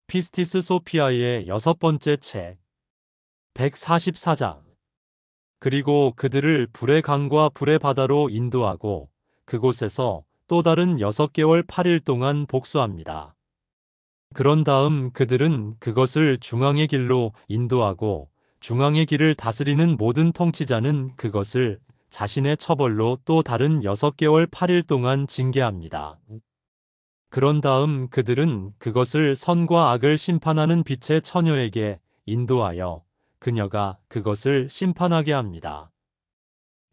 피스티스 소피아의 여섯 번째 책 144장. 그리고 그들을 불의 강과 불의 바다로 인도하고 그곳에서 또 다른 6개월 8일 동안 복수합니다. 그런 다음 그들은 그것을 중앙의 길로 인도하고 중앙의 길을 다스리는 모든 통치자는 그것을 자신의 처벌로 또 다른 6개월 8일 동안 징계합니다. 그런 다음 그들은 그것을 선과 악을 심판하는 빛의 처녀에게 인도하여 그녀가 그것을 심판하게 합니다.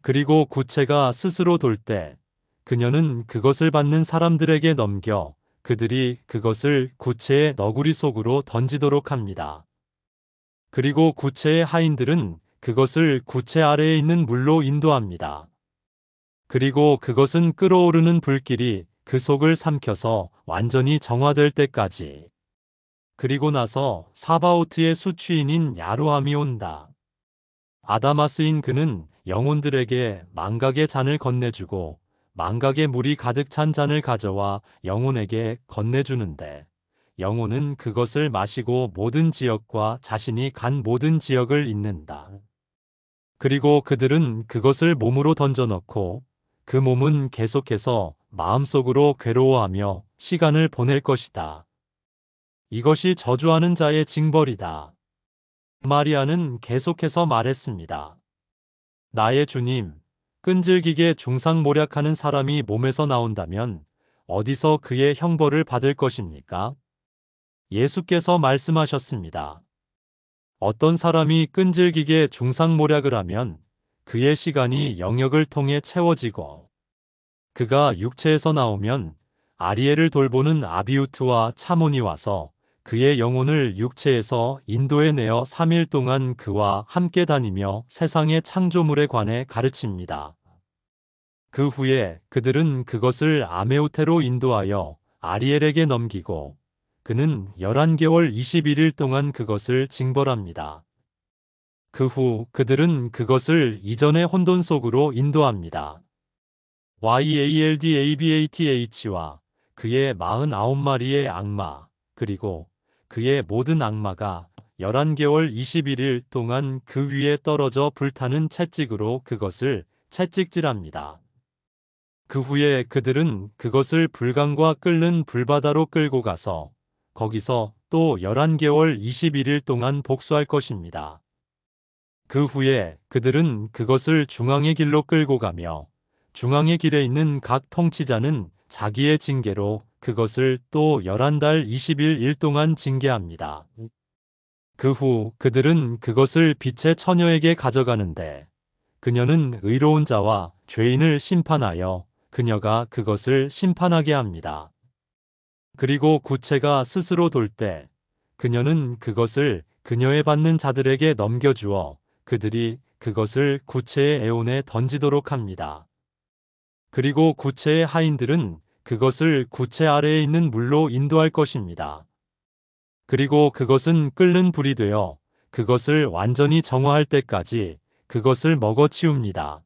그리고 구체가 스스로 돌 때 그녀는 그것을 받는 사람들에게 넘겨 그들이 그것을 구체의 너구리 속으로 던지도록 합니다. 그리고 구체의 하인들은 그것을 구체 아래에 있는 물로 인도합니다. 그리고 그것은 끓어오르는 불길이 그 속을 삼켜서 완전히 정화될 때까지. 그리고 나서 사바오트의 수취인인 야로함이 온다. 아다마스인 그는 영혼들에게 망각의 잔을 건네주고 망각의 물이 가득 찬 잔을 가져와 영혼에게 건네주는데 영혼은 그것을 마시고 모든 지역과 자신이 간 모든 지역을 잇는다. 그리고 그들은 그것을 몸으로 던져넣고 그 몸은 계속해서 마음속으로 괴로워하며 시간을 보낼 것이다. 이것이 저주하는 자의 징벌이다. 마리아는 계속해서 말했습니다. 나의 주님, 끈질기게 중상모략하는 사람이 몸에서 나온다면 어디서 그의 형벌을 받을 것입니까? 예수께서 말씀하셨습니다. 어떤 사람이 끈질기게 중상모략을 하면 그의 시간이 영역을 통해 채워지고 그가 육체에서 나오면 아리엘을 돌보는 아비우트와 차몬이 와서 그의 영혼을 육체에서 인도해 내어 3일 동안 그와 함께 다니며 세상의 창조물에 관해 가르칩니다. 그 후에 그들은 그것을 아메우테로 인도하여 아리엘에게 넘기고 그는 11개월 21일 동안 그것을 징벌합니다. 그 후 그들은 그것을 이전의 혼돈 속으로 인도합니다. YALDABATH와 그의 49마리의 악마, 그리고 그의 모든 악마가 11개월 21일 동안 그 위에 떨어져 불타는 채찍으로 그것을 채찍질합니다. 그 후에 그들은 그것을 불강과 끓는 불바다로 끌고 가서 거기서 또 11개월 21일 동안 복수할 것입니다. 그 후에 그들은 그것을 중앙의 길로 끌고 가며 중앙의 길에 있는 각 통치자는 자기의 징계로 그것을 또 11달 20일 동안 징계합니다. 그 후 그들은 그것을 빛의 처녀에게 가져가는데 그녀는 의로운 자와 죄인을 심판하여 그녀가 그것을 심판하게 합니다. 그리고 구체가 스스로 돌 때 그녀는 그것을 그녀의 받는 자들에게 넘겨주어 그들이 그것을 구체의 애온에 던지도록 합니다. 그리고 구체의 하인들은 그것을 구체 아래에 있는 물로 인도할 것입니다. 그리고 그것은 끓는 불이 되어 그것을 완전히 정화할 때까지 그것을 먹어치웁니다.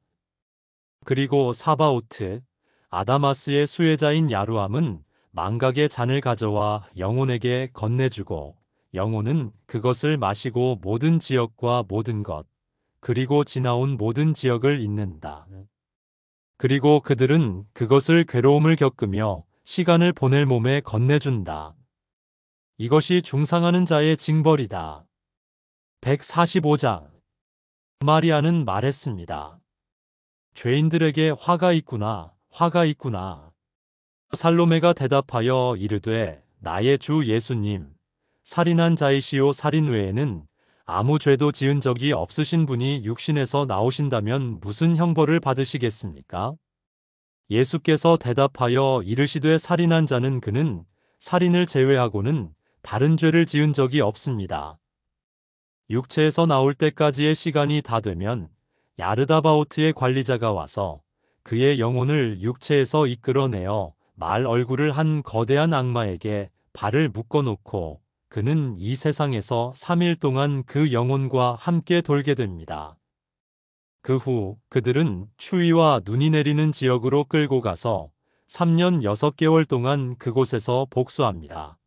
그리고 사바오트, 아다마스의 수혜자인 야루함은 망각의 잔을 가져와 영혼에게 건네주고 영혼은 그것을 마시고 모든 지역과 모든 것, 그리고 지나온 모든 지역을 잇는다. 그리고 그들은 그것을 괴로움을 겪으며 시간을 보낼 몸에 건네준다. 이것이 중상하는 자의 징벌이다. 145장. 마리아는 말했습니다. 죄인들에게 화가 있구나, 화가 있구나. 살로메가 대답하여 이르되 나의 주 예수님, 살인한 자이시오 살인 외에는 아무 죄도 지은 적이 없으신 분이 육신에서 나오신다면 무슨 형벌을 받으시겠습니까? 예수께서 대답하여 이르시되 살인한 자는 그는 살인을 제외하고는 다른 죄를 지은 적이 없습니다. 육체에서 나올 때까지의 시간이 다 되면 야르다바오트의 관리자가 와서 그의 영혼을 육체에서 이끌어내어 말 얼굴을 한 거대한 악마에게 발을 묶어놓고 그는 이 세상에서 3일 동안 그 영혼과 함께 돌게 됩니다. 그 후 그들은 추위와 눈이 내리는 지역으로 끌고 가서 3년 6개월 동안 그곳에서 복수합니다.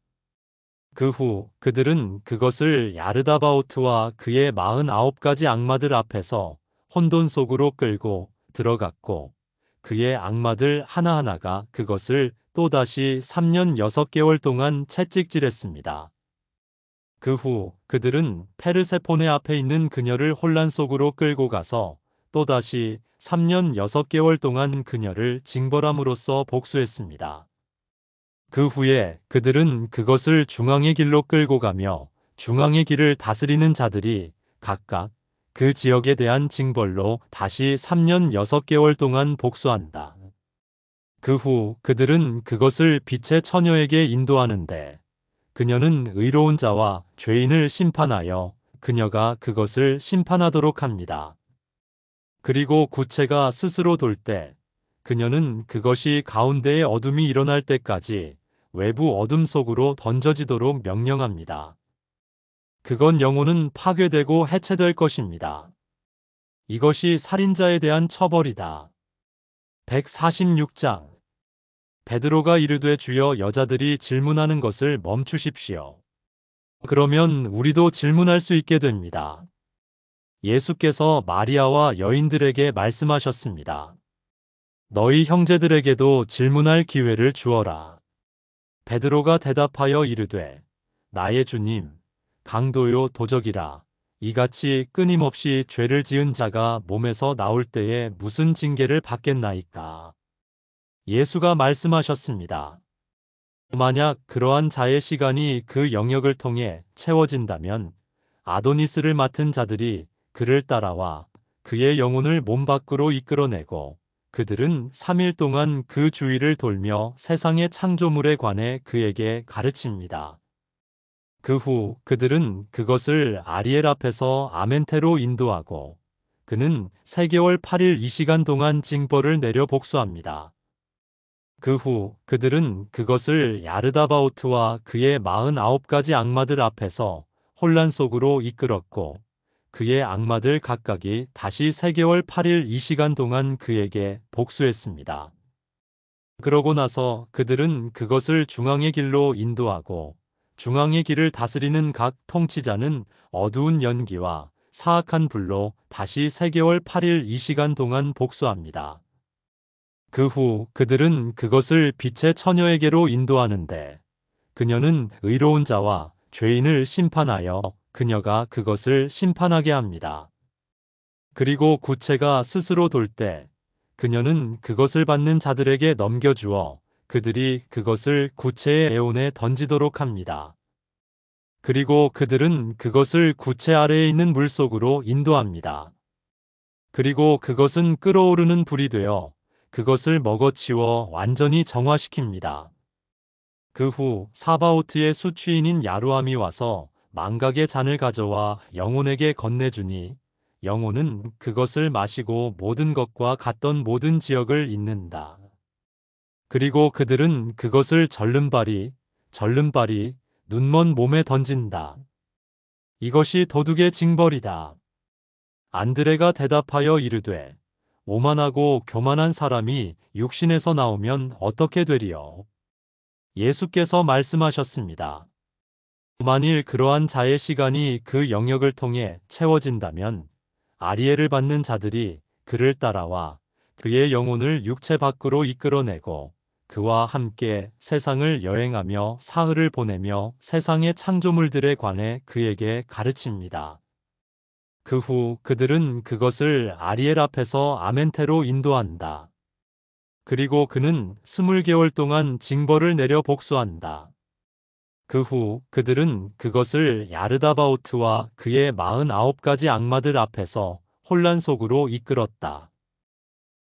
그 후 그들은 그것을 야르다바오트와 그의 49가지 악마들 앞에서 혼돈 속으로 끌고 들어갔고 그의 악마들 하나하나가 그것을 또다시 3년 6개월 동안 채찍질했습니다. 그 후 그들은 페르세포네 앞에 있는 그녀를 혼란 속으로 끌고 가서 또다시 3년 6개월 동안 그녀를 징벌함으로써 복수했습니다. 그 후에 그들은 그것을 중앙의 길로 끌고 가며 중앙의 길을 다스리는 자들이 각각 그 지역에 대한 징벌로 다시 3년 6개월 동안 복수한다. 그 후 그들은 그것을 빛의 처녀에게 인도하는데 그녀는 의로운 자와 죄인을 심판하여 그녀가 그것을 심판하도록 합니다. 그리고 구체가 스스로 돌 때 그녀는 그것이 가운데에 어둠이 일어날 때까지 외부 어둠 속으로 던져지도록 명령합니다. 그건 영혼은 파괴되고 해체될 것입니다. 이것이 살인자에 대한 처벌이다. 146장 베드로가 이르되 주여 여자들이 질문하는 것을 멈추십시오. 그러면 우리도 질문할 수 있게 됩니다. 예수께서 마리아와 여인들에게 말씀하셨습니다. 너희 형제들에게도 질문할 기회를 주어라. 베드로가 대답하여 이르되 나의 주님, 강도요 도적이라. 이같이 끊임없이 죄를 지은 자가 몸에서 나올 때에 무슨 징계를 받겠나이까. 예수가 말씀하셨습니다. 만약 그러한 자의 시간이 그 영역을 통해 채워진다면 아도니스를 맡은 자들이 그를 따라와 그의 영혼을 몸 밖으로 이끌어내고 그들은 3일 동안 그 주위를 돌며 세상의 창조물에 관해 그에게 가르칩니다. 그 후 그들은 그것을 아리엘 앞에서 아멘테로 인도하고 그는 3개월 8일 이 시간 동안 징벌을 내려 복수합니다. 그 후 그들은 그것을 야르다바오트와 그의 49가지 악마들 앞에서 혼란 속으로 이끌었고 그의 악마들 각각이 다시 3개월 8일 이 시간 동안 그에게 복수했습니다. 그러고 나서 그들은 그것을 중앙의 길로 인도하고 중앙의 길을 다스리는 각 통치자는 어두운 연기와 사악한 불로 다시 3개월 8일 이 시간 동안 복수합니다. 그 후 그들은 그것을 빛의 처녀에게로 인도하는데 그녀는 의로운 자와 죄인을 심판하여 그녀가 그것을 심판하게 합니다. 그리고 구체가 스스로 돌 때 그녀는 그것을 받는 자들에게 넘겨주어 그들이 그것을 구체의 애온에 던지도록 합니다. 그리고 그들은 그것을 구체 아래에 있는 물속으로 인도합니다. 그리고 그것은 끓어오르는 불이 되어 그것을 먹어치워 완전히 정화시킵니다. 그 후 사바오트의 수취인인 야루암이 와서 망각의 잔을 가져와 영혼에게 건네주니 영혼은 그것을 마시고 모든 것과 같던 모든 지역을 잇는다. 그리고 그들은 그것을 절름발이 눈먼 몸에 던진다. 이것이 도둑의 징벌이다. 안드레가 대답하여 이르되 오만하고 교만한 사람이 육신에서 나오면 어떻게 되리요? 예수께서 말씀하셨습니다. 만일 그러한 자의 시간이 그 영역을 통해 채워진다면 아리엘을 받는 자들이 그를 따라와 그의 영혼을 육체 밖으로 이끌어내고 그와 함께 세상을 여행하며 사흘을 보내며 세상의 창조물들에 관해 그에게 가르칩니다. 그 후 그들은 그것을 아리엘 앞에서 아멘테로 인도한다. 그리고 그는 20개월 동안 징벌을 내려 복수한다. 그 후 그들은 그것을 야르다바오트와 그의 49가지 악마들 앞에서 혼란 속으로 이끌었다.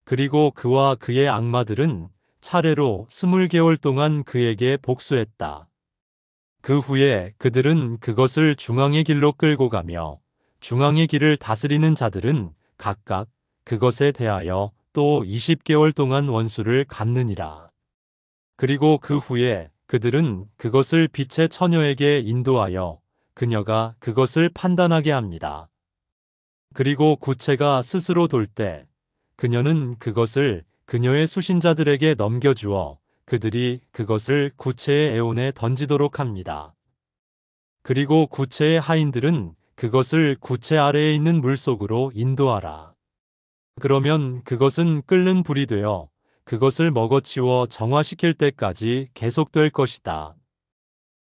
그리고 그와 그의 악마들은 차례로 20개월 동안 그에게 복수했다. 그 후에 그들은 그것을 중앙의 길로 끌고 가며 중앙의 길을 다스리는 자들은 각각 그것에 대하여 또 20개월 동안 원수를 갚느니라. 그리고 그 후에 그들은 그것을 빛의 처녀에게 인도하여 그녀가 그것을 판단하게 합니다. 그리고 구체가 스스로 돌 때 그녀는 그것을 그녀의 수신자들에게 넘겨주어 그들이 그것을 구체의 애온에 던지도록 합니다. 그리고 구체의 하인들은 그것을 구체 아래에 있는 물속으로 인도하라. 그러면 그것은 끓는 불이 되어 그것을 먹어치워 정화시킬 때까지 계속될 것이다.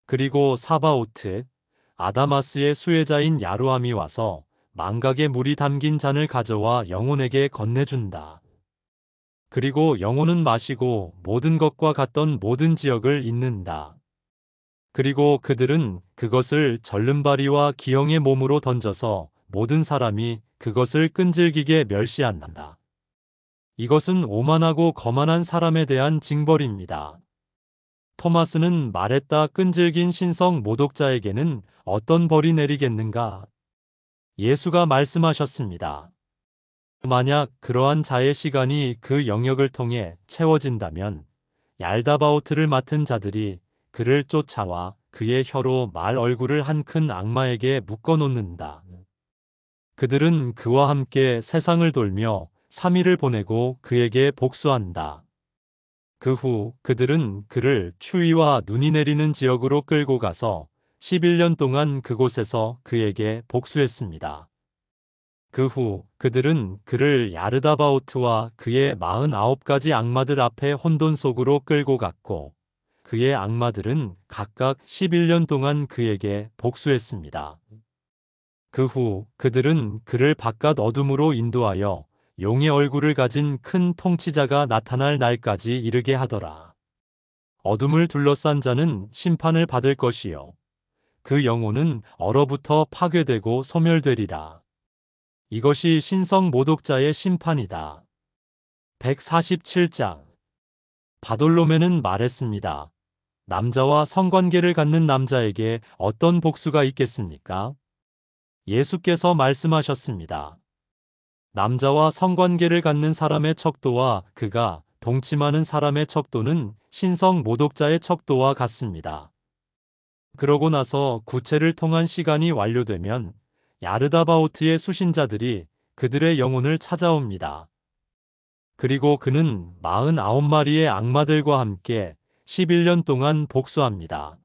그리고 사바오트, 아다마스의 수혜자인 야루함이 와서 망각의 물이 담긴 잔을 가져와 영혼에게 건네준다. 그리고 영혼은 마시고 모든 것과 같던 모든 지역을 잇는다. 그리고 그들은 그것을 절름발이와 기형의 몸으로 던져서 모든 사람이 그것을 끈질기게 멸시한다. 이것은 오만하고 거만한 사람에 대한 징벌입니다. 토마스는 말했다. 끈질긴 신성 모독자에게는 어떤 벌이 내리겠는가? 예수가 말씀하셨습니다. 만약 그러한 자의 시간이 그 영역을 통해 채워진다면 얄다바오트를 맡은 자들이 그를 쫓아와 그의 혀로 말 얼굴을 한 큰 악마에게 묶어놓는다. 그들은 그와 함께 세상을 돌며 3일을 보내고 그에게 복수한다. 그 후 그들은 그를 추위와 눈이 내리는 지역으로 끌고 가서 11년 동안 그곳에서 그에게 복수했습니다. 그 후 그들은 그를 야르다바오트와 그의 49가지 악마들 앞에 혼돈 속으로 끌고 갔고 그의 악마들은 각각 11년 동안 그에게 복수했습니다. 그 후 그들은 그를 바깥 어둠으로 인도하여 용의 얼굴을 가진 큰 통치자가 나타날 날까지 이르게 하더라. 어둠을 둘러싼 자는 심판을 받을 것이요 그 영혼은 얼어붙어 파괴되고 소멸되리라. 이것이 신성 모독자의 심판이다. 147장 바돌로메는 말했습니다. 남자와 성관계를 갖는 남자에게 어떤 복수가 있겠습니까? 예수께서 말씀하셨습니다. 남자와 성관계를 갖는 사람의 척도와 그가 동침하는 사람의 척도는 신성 모독자의 척도와 같습니다. 그러고 나서 구체를 통한 시간이 완료되면 야르다바오트의 수신자들이 그들의 영혼을 찾아옵니다. 그리고 그는 49마리의 악마들과 함께 11년 동안 복수합니다.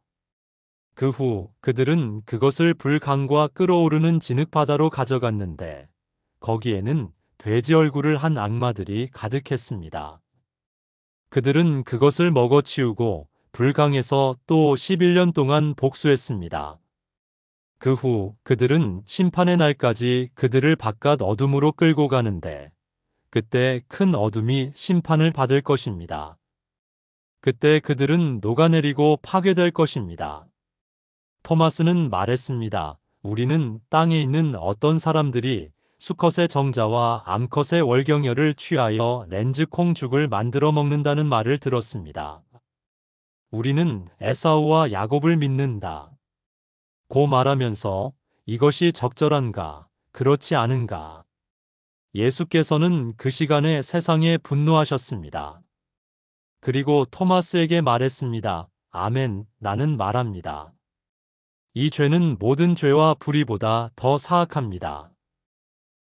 그 후 그들은 그것을 불강과 끓어오르는 진흙바다로 가져갔는데 거기에는 돼지 얼굴을 한 악마들이 가득했습니다. 그들은 그것을 먹어치우고 불강에서 또 11년 동안 복수했습니다. 그 후 그들은 심판의 날까지 그들을 바깥 어둠으로 끌고 가는데 그때 큰 어둠이 심판을 받을 것입니다. 그때 그들은 녹아내리고 파괴될 것입니다. 토마스는 말했습니다. 우리는 땅에 있는 어떤 사람들이 수컷의 정자와 암컷의 월경열을 취하여 렌즈콩죽을 만들어 먹는다는 말을 들었습니다. 우리는 에사우와 야곱을 믿는다. 고 말하면서 이것이 적절한가, 그렇지 않은가. 예수께서는 그 시간에 세상에 분노하셨습니다. 그리고 토마스에게 말했습니다. 아멘, 나는 말합니다. 이 죄는 모든 죄와 불의보다 더 사악합니다.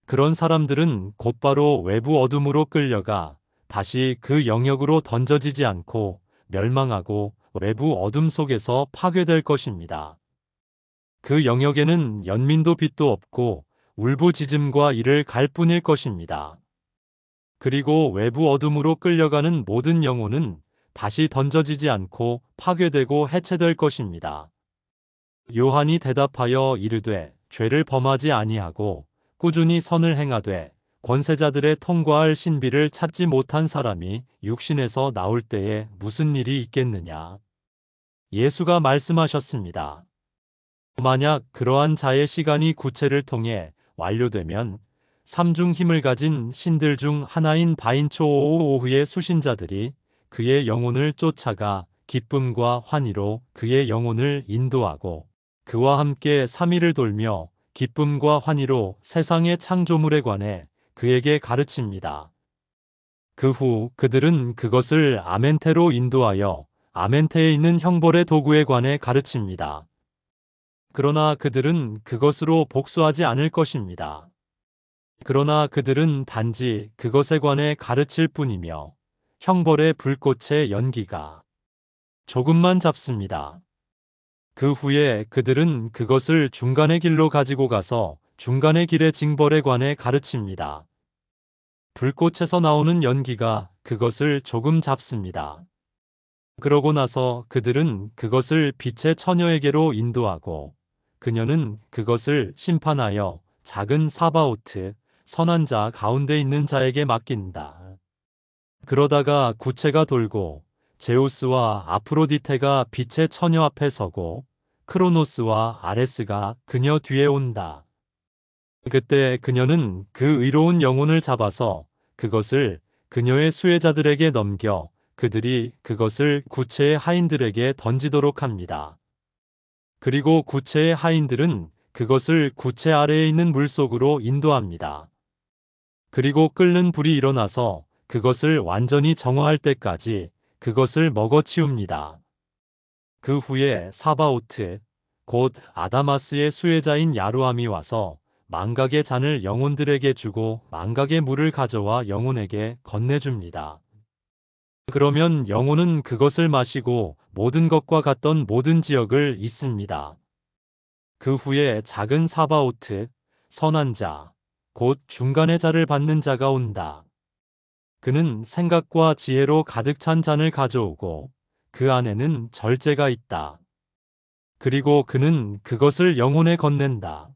그런 사람들은 곧바로 외부 어둠으로 끌려가 다시 그 영역으로 던져지지 않고 멸망하고 외부 어둠 속에서 파괴될 것입니다. 그 영역에는 연민도 빛도 없고 울부짖음과 이를 갈 뿐일 것입니다. 그리고 외부 어둠으로 끌려가는 모든 영혼은 다시 던져지지 않고 파괴되고 해체될 것입니다. 요한이 대답하여 이르되 죄를 범하지 아니하고 꾸준히 선을 행하되 권세자들의 통과할 신비를 찾지 못한 사람이 육신에서 나올 때에 무슨 일이 있겠느냐. 예수가 말씀하셨습니다. 만약 그러한 자의 시간이 구체를 통해 완료되면 삼중 힘을 가진 신들 중 하나인 바인초오오후의 수신자들이 그의 영혼을 쫓아가 기쁨과 환희로 그의 영혼을 인도하고 그와 함께 3일을 돌며 기쁨과 환희로 세상의 창조물에 관해 그에게 가르칩니다. 그 후 그들은 그것을 아멘테로 인도하여 아멘테에 있는 형벌의 도구에 관해 가르칩니다. 그러나 그들은 그것으로 복수하지 않을 것입니다. 그러나 그들은 단지 그것에 관해 가르칠 뿐이며 형벌의 불꽃의 연기가 조금만 잡습니다. 그 후에 그들은 그것을 중간의 길로 가지고 가서 중간의 길의 징벌에 관해 가르칩니다. 불꽃에서 나오는 연기가 그것을 조금 잡습니다. 그러고 나서 그들은 그것을 빛의 처녀에게로 인도하고 그녀는 그것을 심판하여 작은 사바오트, 선한 자 가운데 있는 자에게 맡긴다. 그러다가 구체가 돌고 제우스와 아프로디테가 빛의 처녀 앞에 서고 크로노스와 아레스가 그녀 뒤에 온다. 그때 그녀는 그 의로운 영혼을 잡아서 그것을 그녀의 수혜자들에게 넘겨 그들이 그것을 구체의 하인들에게 던지도록 합니다. 그리고 구체의 하인들은 그것을 구체 아래에 있는 물속으로 인도합니다. 그리고 끓는 불이 일어나서 그것을 완전히 정화할 때까지 그것을 먹어치웁니다. 그 후에 사바오트, 곧 아다마스의 수혜자인 야루함이 와서 망각의 잔을 영혼들에게 주고 망각의 물을 가져와 영혼에게 건네줍니다. 그러면 영혼은 그것을 마시고 모든 것과 같던 모든 지역을 잊습니다. 그 후에 작은 사바오트, 선한 자, 곧 중간의 자를 받는 자가 온다. 그는 생각과 지혜로 가득 찬 잔을 가져오고 그 안에는 절제가 있다. 그리고 그는 그것을 영혼에 건넨다.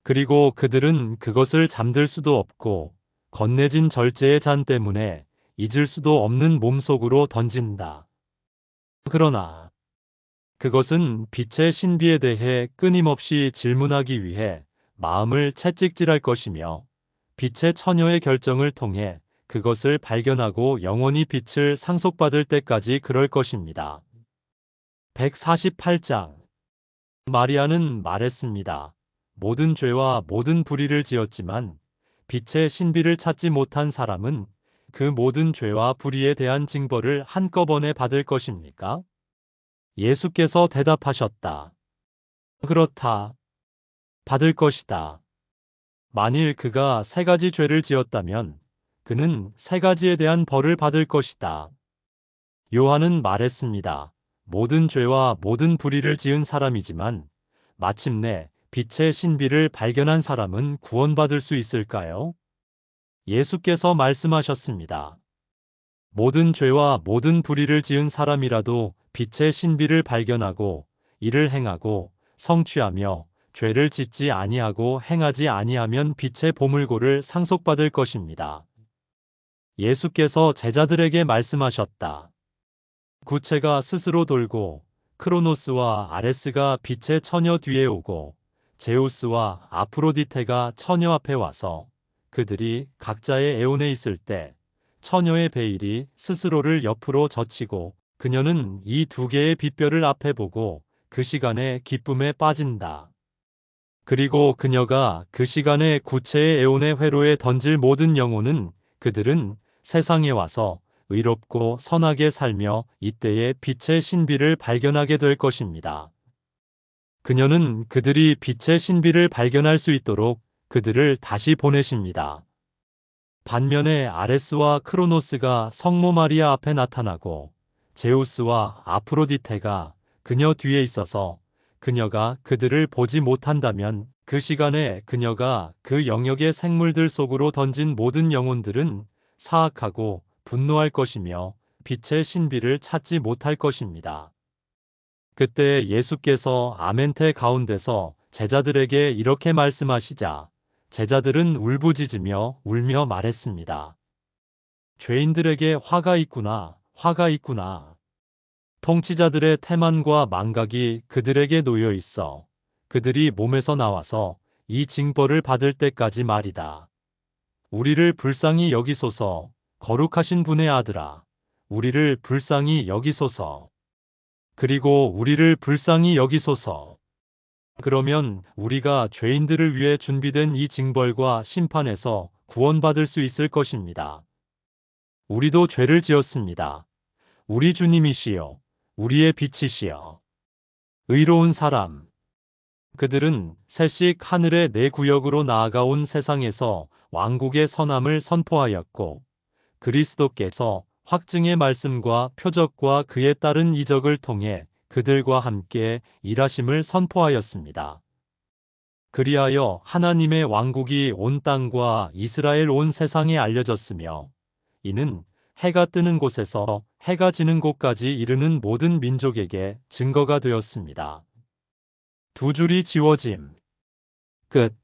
그리고 그들은 그것을 잠들 수도 없고 건네진 절제의 잔 때문에 잊을 수도 없는 몸속으로 던진다. 그러나 그것은 빛의 신비에 대해 끊임없이 질문하기 위해 마음을 채찍질할 것이며 빛의 처녀의 결정을 통해 그것을 발견하고 영원히 빛을 상속받을 때까지 그럴 것입니다. 148장 마리아는 말했습니다. 모든 죄와 모든 불의를 지었지만 빛의 신비를 찾지 못한 사람은 그 모든 죄와 불의에 대한 징벌을 한꺼번에 받을 것입니까? 예수께서 대답하셨다. 그렇다. 받을 것이다. 만일 그가 세 가지 죄를 지었다면 그는 세 가지에 대한 벌을 받을 것이다. 요한은 말했습니다. 모든 죄와 모든 불의를 지은 사람이지만 마침내 빛의 신비를 발견한 사람은 구원받을 수 있을까요? 예수께서 말씀하셨습니다. 모든 죄와 모든 불의를 지은 사람이라도 빛의 신비를 발견하고 이를 행하고 성취하며 죄를 짓지 아니하고 행하지 아니하면 빛의 보물고를 상속받을 것입니다. 예수께서 제자들에게 말씀하셨다. 구체가 스스로 돌고 크로노스와 아레스가 빛의 처녀 뒤에 오고 제우스와 아프로디테가 처녀 앞에 와서 그들이 각자의 애온에 있을 때 처녀의 베일이 스스로를 옆으로 젖히고 그녀는 이 두 개의 빛별을 앞에 보고 그 시간에 기쁨에 빠진다. 그리고 그녀가 그 시간에 구체의 애온의 회로에 던질 모든 영혼은 그들은 세상에 와서 의롭고 선하게 살며 이때의 빛의 신비를 발견하게 될 것입니다. 그녀는 그들이 빛의 신비를 발견할 수 있도록 그들을 다시 보내십니다. 반면에 아레스와 크로노스가 성모 마리아 앞에 나타나고 제우스와 아프로디테가 그녀 뒤에 있어서 그녀가 그들을 보지 못한다면 그 시간에 그녀가 그 영역의 생물들 속으로 던진 모든 영혼들은 사악하고 분노할 것이며 빛의 신비를 찾지 못할 것입니다. 그때 예수께서 아멘테 가운데서 제자들에게 이렇게 말씀하시자 제자들은 울부짖으며 울며 말했습니다. 죄인들에게 화가 있구나, 화가 있구나. 통치자들의 태만과 망각이 그들에게 놓여 있어 그들이 몸에서 나와서 이 징벌을 받을 때까지 말이다. 우리를 불쌍히 여기소서, 거룩하신 분의 아들아. 우리를 불쌍히 여기소서. 그리고 우리를 불쌍히 여기소서. 그러면 우리가 죄인들을 위해 준비된 이 징벌과 심판에서 구원받을 수 있을 것입니다. 우리도 죄를 지었습니다. 우리 주님이시여, 우리의 빛이시여. 의로운 사람. 그들은 셋씩 하늘의 네 구역으로 나아가온 세상에서 왕국의 선함을 선포하였고 그리스도께서 확증의 말씀과 표적과 그에 따른 이적을 통해 그들과 함께 일하심을 선포하였습니다. 그리하여 하나님의 왕국이 온 땅과 이스라엘 온 세상에 알려졌으며 이는 해가 뜨는 곳에서 해가 지는 곳까지 이르는 모든 민족에게 증거가 되었습니다. 두 줄이 지워짐. 끝.